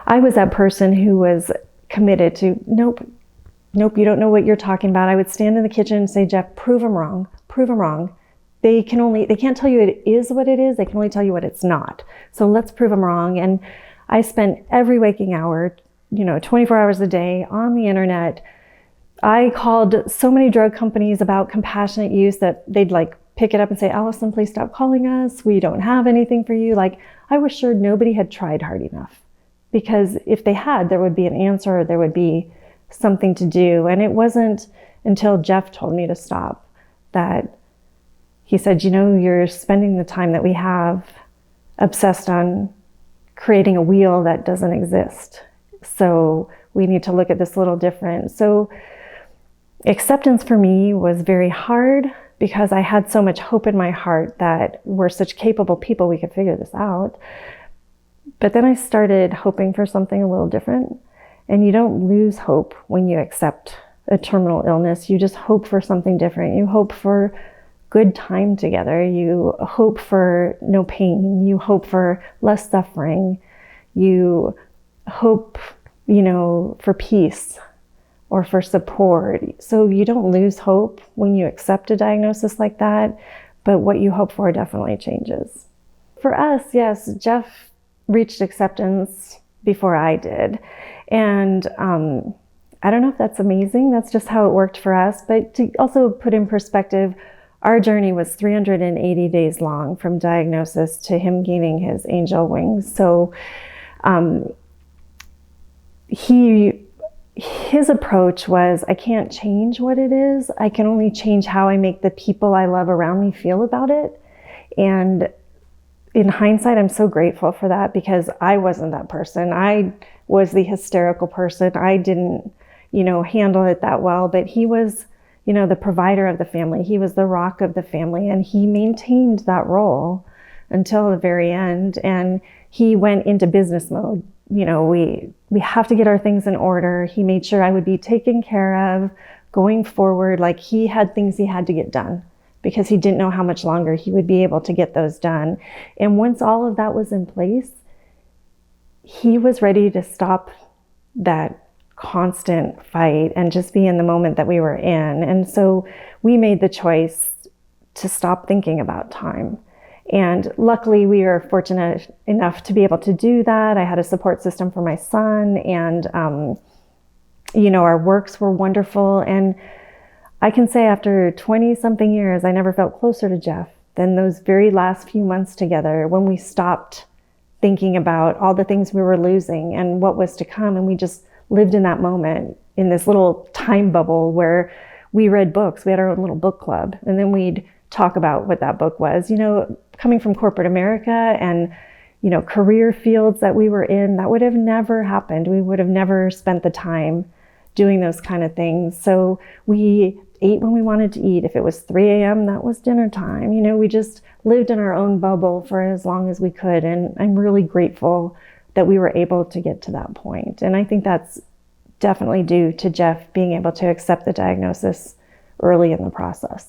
I was that person who was committed to, nope, you don't know what you're talking about. I would stand in the kitchen and say, Jeff, prove them wrong, prove them wrong. They can't tell you it is what it is. They can only tell you what it's not. So let's prove them wrong. And I spent every waking hour, 24 hours a day on the internet. I called so many drug companies about compassionate use that they'd pick it up and say, Allison, please stop calling us. We don't have anything for you. I was sure nobody had tried hard enough, because if they had, there would be an answer, there would be something to do. And it wasn't until Jeff told me to stop that he said, you're spending the time that we have obsessed on creating a wheel that doesn't exist. So we need to look at this a little different. So acceptance for me was very hard, because I had so much hope in my heart that we're such capable people, we could figure this out. But then I started hoping for something a little different. And you don't lose hope when you accept a terminal illness. You just hope for something different. You hope for good time together. You hope for no pain. You hope for less suffering. You hope, for peace or for support. So you don't lose hope when you accept a diagnosis like that, but what you hope for definitely changes. For us, yes, Jeff reached acceptance before I did. And I don't know if that's amazing. That's just how it worked for us. But to also put in perspective, our journey was 380 days long from diagnosis to him gaining his angel wings. So his approach was, I can't change what it is. I can only change how I make the people I love around me feel about it. And in hindsight, I'm so grateful for that, because I wasn't that person. I was the hysterical person. I didn't, handle it that well, but he was, the provider of the family. He was the rock of the family, and he maintained that role until the very end. And he went into business mode. We have to get our things in order. He made sure I would be taken care of going forward. He had things he had to get done, because he didn't know how much longer he would be able to get those done. And once all of that was in place, he was ready to stop that constant fight and just be in the moment that we were in. And so we made the choice to stop thinking about time. And luckily, we were fortunate enough to be able to do that. I had a support system for my son, and our works were wonderful. And I can say after 20-something years, I never felt closer to Jeff than those very last few months together, when we stopped thinking about all the things we were losing and what was to come. And we just lived in that moment, in this little time bubble where we read books. We had our own little book club, and then we'd talk about what that book was. Coming from corporate America and, career fields that we were in, that would have never happened. We would have never spent the time doing those kind of things. So we ate when we wanted to eat. If it was 3 a.m., that was dinner time. We just lived in our own bubble for as long as we could. And I'm really grateful that we were able to get to that point. And I think that's definitely due to Jeff being able to accept the diagnosis early in the process.